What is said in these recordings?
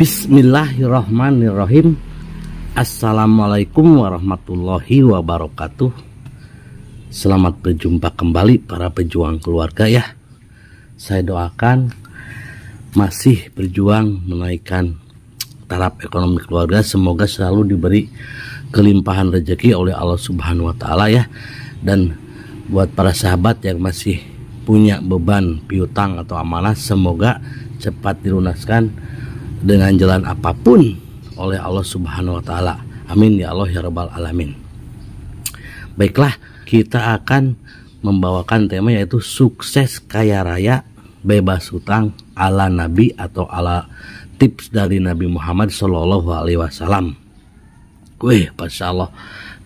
Bismillahirrahmanirrahim. Assalamualaikum warahmatullahi wabarakatuh. Selamat berjumpa kembali para pejuang keluarga ya. Saya doakan masih berjuang menaikkan taraf ekonomi keluarga, semoga selalu diberi kelimpahan rezeki oleh Allah Subhanahu wa taala ya. Dan buat para sahabat yang masih punya beban piutang atau amanah, semoga cepat dilunaskan dengan jalan apapun oleh Allah Subhanahu wa taala. Amin ya Allah ya rabbal alamin. Baiklah, kita akan membawakan tema yaitu sukses kaya raya bebas hutang ala Nabi atau ala tips dari Nabi Muhammad Shallallahu alaihi wasallam. Wih, Masya Allah,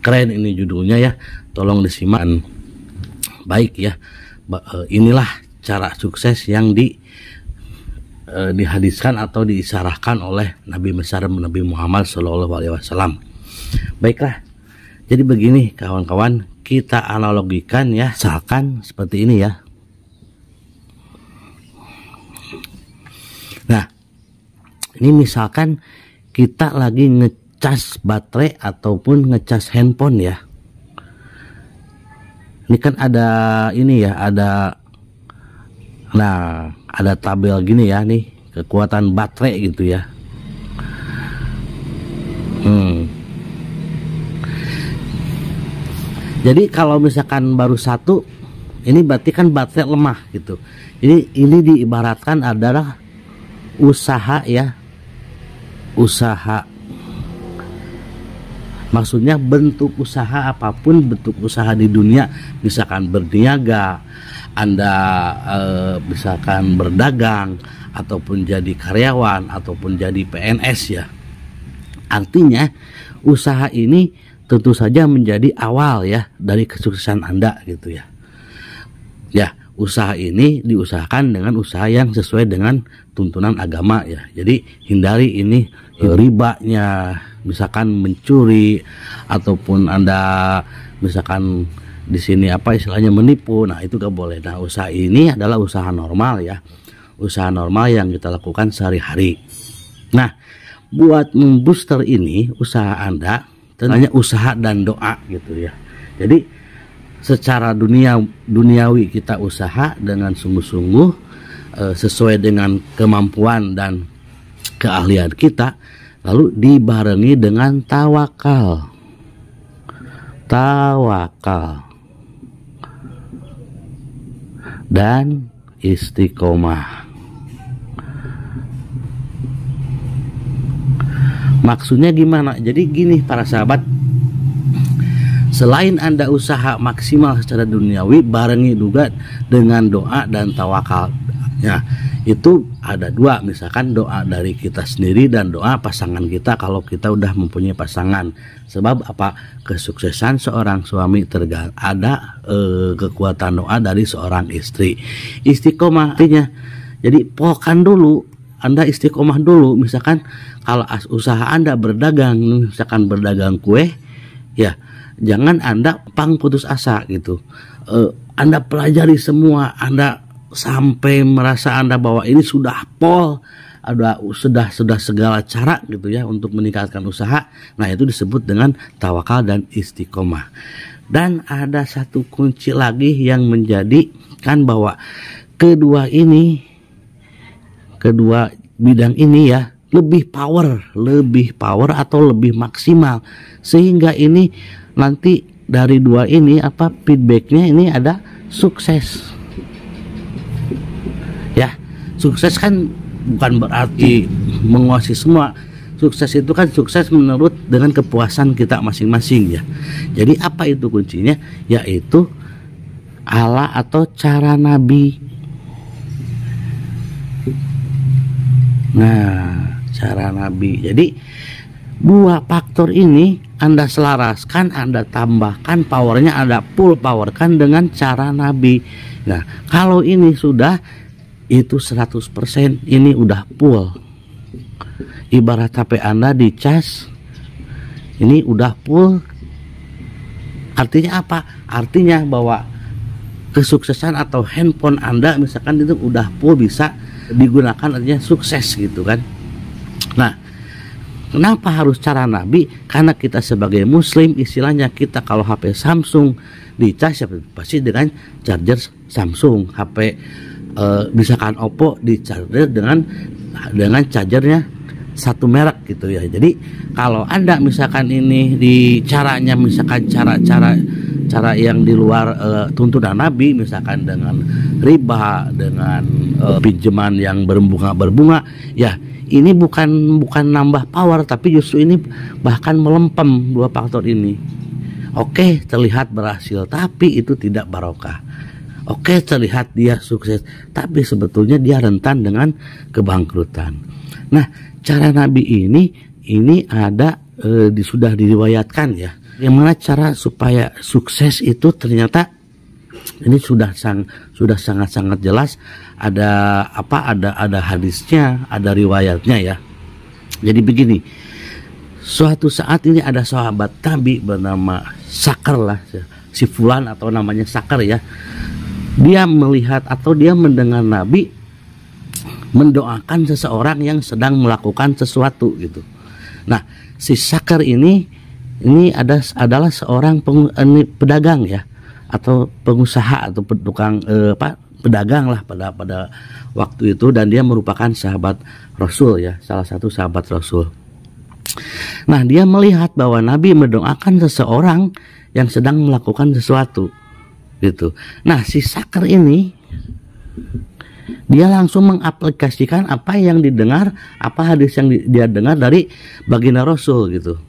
keren ini judulnya ya. Tolong disimak baik ya. Inilah cara sukses yang dihadiskan atau diisarahkan oleh Nabi besar Nabi Muhammad Shallallahu alaihi wasallam. Baiklah, jadi begini kawan-kawan, kita analogikan ya, misalkan seperti ini ya. Nah, ini misalkan kita lagi ngecas baterai ataupun ngecas handphone ya. Ini kan ada ini ya, ada tabel gini ya, nih kekuatan baterai gitu ya. Jadi kalau misalkan baru satu, ini berarti kan baterai lemah gitu. Jadi ini diibaratkan adalah usaha ya, usaha. Maksudnya bentuk usaha apapun, bentuk usaha di dunia, misalkan berniaga, Anda misalkan berdagang, ataupun jadi karyawan, ataupun jadi PNS ya. Artinya usaha ini tentu saja menjadi awal ya dari kesuksesan Anda gitu ya. Ya, usaha ini diusahakan dengan usaha yang sesuai dengan tuntunan agama ya. Jadi hindari ini ribanya, misalkan mencuri, ataupun Anda misalkan di sini apa istilahnya menipu. Nah, itu gak boleh. Nah, usaha ini adalah usaha normal ya. Usaha normal yang kita lakukan sehari-hari. Nah, buat membooster ini usaha Anda, tentunya usaha dan doa gitu ya. Jadi secara duniawi kita usaha dengan sungguh-sungguh sesuai dengan kemampuan dan keahlian kita, lalu dibarengi dengan tawakal dan istiqomah. Maksudnya gimana? Jadi gini para sahabat, selain Anda usaha maksimal secara duniawi, barengi juga dengan doa dan tawakal. Ya, itu ada dua, misalkan doa dari kita sendiri dan doa pasangan kita kalau kita udah mempunyai pasangan. Sebab apa? Kesuksesan seorang suami ada kekuatan doa dari seorang istri. Istiqomah artinya, jadi pokan dulu, Anda istiqomah dulu. Misalkan kalau usaha Anda berdagang, misalkan berdagang kue, ya jangan Anda putus asa gitu. Anda pelajari semua, Anda sampai merasa Anda bahwa ini sudah sudah segala cara gitu ya untuk meningkatkan usaha. Nah, itu disebut dengan tawakal dan istiqomah. Dan ada satu kunci lagi yang menjadikan bahwa kedua bidang ini ya lebih power atau lebih maksimal, sehingga ini nanti dari dua ini feedbacknya ini ada sukses. Ya, sukses kan bukan berarti menguasai semua. Sukses itu kan sukses menurut dengan kepuasan kita masing-masing ya. Jadi apa itu kuncinya? Yaitu ala atau cara Nabi. Nah, cara Nabi. Jadi dua faktor ini Anda selaraskan, Anda tambahkan powernya, Anda full powerkan dengan cara Nabi. Nah, kalau ini sudah itu 100%, ini udah full. Ibarat HP Anda dicas, ini udah full. Artinya apa? Artinya bahwa kesuksesan atau handphone Anda misalkan itu udah full, bisa digunakan, artinya sukses gitu kan. Nah, kenapa harus cara Nabi? Karena kita sebagai muslim, istilahnya kita kalau HP Samsung dicas ya pasti dengan charger Samsung. HP misalkan Oppo di charger dengan chargernya satu merek gitu ya. Jadi kalau Anda misalkan ini di caranya, misalkan cara yang di luar tuntunan Nabi, misalkan dengan riba, dengan pinjaman yang berbunga, ya ini bukan nambah power, tapi justru ini bahkan melempem dua faktor ini. Oke, terlihat berhasil, tapi itu tidak barokah. Oke, terlihat dia sukses, tapi sebetulnya dia rentan dengan kebangkrutan. Nah, cara Nabi ini ada sudah diriwayatkan ya. Bagaimana cara supaya sukses itu ternyata ini sudah sangat-sangat jelas, ada hadisnya, ada riwayatnya ya. Jadi begini, suatu saat ini ada sahabat Nabi bernama Sakar lah, si Fulan atau namanya Sakar ya. Dia melihat atau dia mendengar Nabi mendoakan seseorang yang sedang melakukan sesuatu gitu. Nah, si Sakar ini adalah seorang pedagang ya, atau pengusaha atau tukang pedagang lah pada waktu itu, dan dia merupakan sahabat Rasul ya, salah satu sahabat Rasul. Nah, dia melihat bahwa Nabi mendoakan seseorang yang sedang melakukan sesuatu gitu. Nah, si Sakar ini dia langsung mengaplikasikan apa yang didengar, apa hadis yang dia dengar dari baginda Rasul gitu.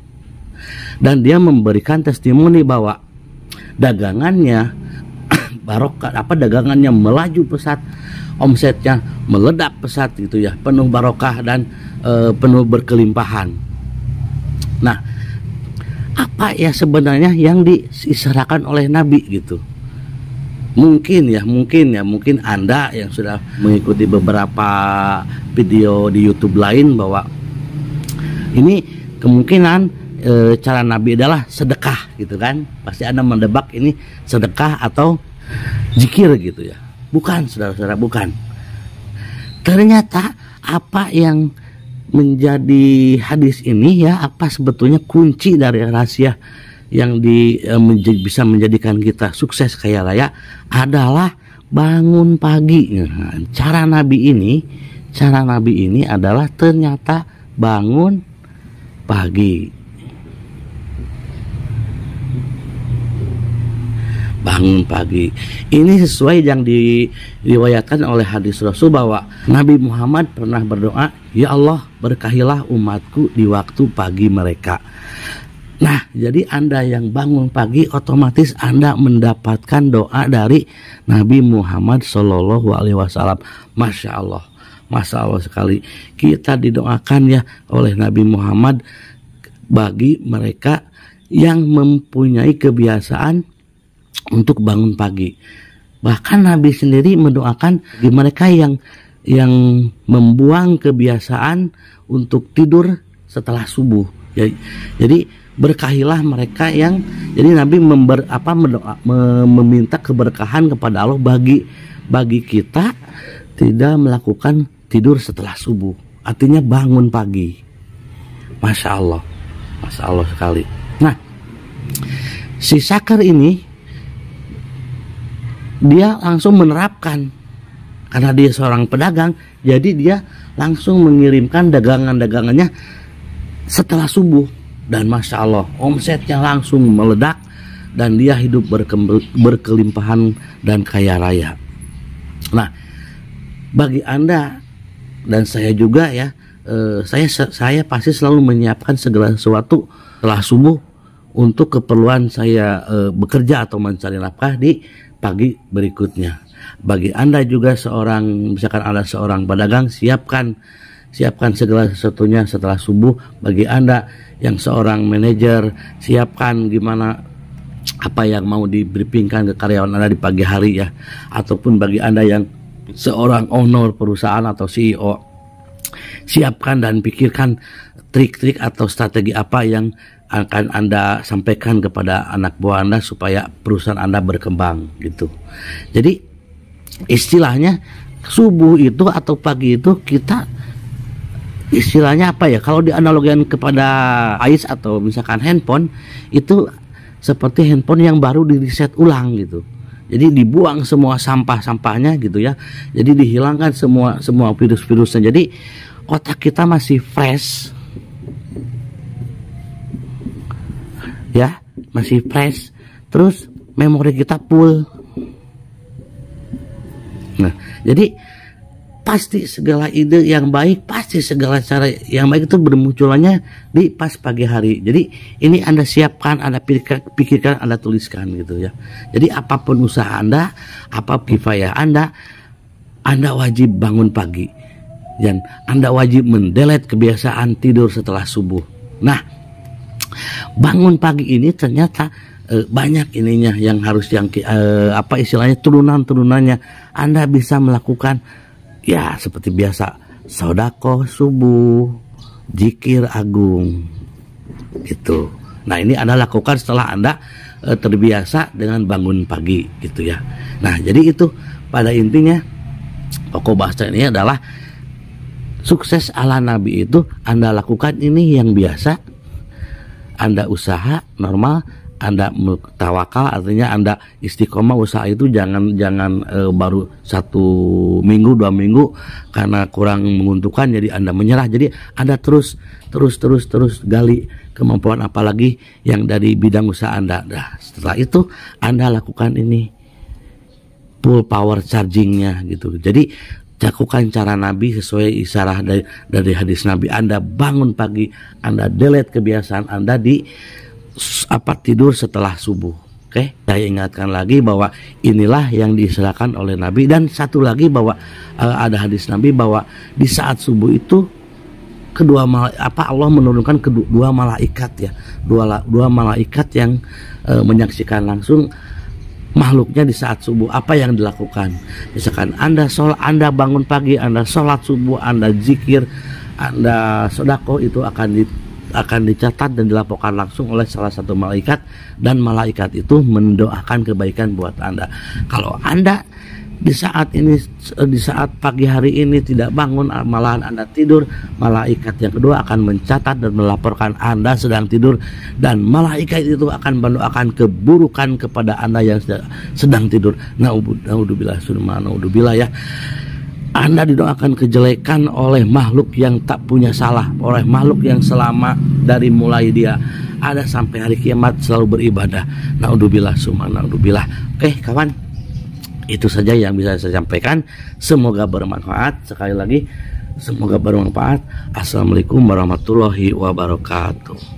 Dan dia memberikan testimoni bahwa dagangannya barokah, dagangannya melaju pesat, omsetnya meledak pesat gitu ya, penuh barokah dan penuh berkelimpahan. Nah, apa ya sebenarnya yang diisyaratkan oleh Nabi gitu? Mungkin Anda yang sudah mengikuti beberapa video di YouTube lain bahwa ini kemungkinan cara Nabi adalah sedekah gitu kan. Pasti Anda mendebak ini sedekah atau zikir gitu ya. Bukan, saudara-saudara, bukan. Ternyata apa yang menjadi hadis ini ya, apa sebetulnya kunci dari rahasia yang bisa menjadikan kita sukses kaya raya adalah bangun pagi. Nah, cara Nabi ini adalah ternyata bangun pagi. Bangun pagi ini sesuai yang diriwayatkan oleh hadis Rasul bahwa Nabi Muhammad pernah berdoa, ya Allah, berkahilah umatku di waktu pagi mereka. Nah, jadi Anda yang bangun pagi otomatis Anda mendapatkan doa dari Nabi Muhammad Shallallahu Alaihi Wasallam. Masya Allah sekali. Kita didoakan ya oleh Nabi Muhammad bagi mereka yang mempunyai kebiasaan untuk bangun pagi. Bahkan Nabi sendiri mendoakan bagi mereka yang membuang kebiasaan untuk tidur setelah subuh. Jadi berkahilah mereka yang, jadi Nabi meminta keberkahan kepada Allah bagi kita tidak melakukan tidur setelah subuh. Artinya bangun pagi. Masya Allah sekali. Nah, si Sakar ini dia langsung menerapkan, karena dia seorang pedagang, jadi dia langsung mengirimkan dagangannya setelah subuh. Dan Masya Allah, omsetnya langsung meledak dan dia hidup berkelimpahan dan kaya raya. Nah, bagi Anda dan saya juga ya, saya pasti selalu menyiapkan segala sesuatu setelah subuh untuk keperluan saya bekerja atau mencari nafkah di pagi berikutnya. Bagi Anda juga misalkan Anda seorang pedagang, siapkan segala sesuatunya setelah subuh. Bagi Anda yang seorang manajer, siapkan gimana apa yang mau di-briefingkan ke karyawan Anda di pagi hari ya. Ataupun bagi Anda yang seorang owner perusahaan atau CEO, siapkan dan pikirkan trik-trik atau strategi apa yang akan Anda sampaikan kepada anak buah Anda supaya perusahaan Anda berkembang gitu. Jadi istilahnya subuh itu atau pagi itu kita istilahnya apa ya, kalau dianalogikan kepada ais atau misalkan handphone, itu seperti handphone yang baru di reset ulang gitu. Jadi dibuang semua sampah-sampahnya gitu ya. Jadi dihilangkan semua virus-virusnya. Jadi otak kita masih fresh. Ya, masih fresh. Terus memori kita full. Nah, jadi pasti segala ide yang baik, pasti segala cara yang baik itu bermunculannya di pas pagi hari. Jadi ini Anda siapkan, Anda pikirkan, Anda tuliskan gitu ya. Jadi apapun usaha Anda, apa kifayah Anda wajib bangun pagi. Dan Anda wajib mendelete kebiasaan tidur setelah subuh. Nah, bangun pagi ini ternyata banyak ininya yang harus apa istilahnya turunannya. Anda bisa melakukan ya seperti biasa, sodako subuh, zikir agung gitu. Nah ini Anda lakukan setelah Anda terbiasa dengan bangun pagi gitu ya. Nah jadi itu pada intinya pokok bahasa ini adalah sukses ala Nabi itu Anda lakukan ini yang biasa, Anda usaha normal, Anda tawakal, artinya Anda istiqomah usaha itu jangan baru 1 minggu 2 minggu karena kurang menguntungkan jadi Anda menyerah. Jadi Anda terus gali kemampuan apalagi yang dari bidang usaha Anda. Nah, setelah itu Anda lakukan ini full power chargingnya gitu. Jadi lakukan cara Nabi sesuai isyarat dari hadis Nabi. Anda bangun pagi, Anda delete kebiasaan Anda di tidur setelah subuh. Oke, saya ingatkan lagi bahwa inilah yang diisyaratkan oleh Nabi. Dan satu lagi bahwa ada hadis Nabi bahwa di saat subuh itu Allah menurunkan kedua malaikat ya, dua malaikat yang menyaksikan langsung makhluknya di saat subuh apa yang dilakukan. Misalkan Anda bangun pagi, Anda sholat subuh, Anda zikir, Anda sedekah, itu akan dicatat dan dilaporkan langsung oleh salah satu malaikat, dan malaikat itu mendoakan kebaikan buat Anda. Kalau Anda di saat pagi hari ini tidak bangun, malahan Anda tidur, malaikat yang kedua akan mencatat dan melaporkan Anda sedang tidur, dan malaikat itu akan mendoakan keburukan kepada Anda yang sedang tidur. Naudzubillah, naudzubillah ya. Anda didoakan kejelekan oleh makhluk yang tak punya salah, oleh makhluk yang selama dari mulai dia ada sampai hari kiamat selalu beribadah. Naudzubillah, naudzubillah. Oke kawan, itu saja yang bisa saya sampaikan. Semoga bermanfaat. Sekali lagi semoga bermanfaat. Assalamualaikum warahmatullahi wabarakatuh.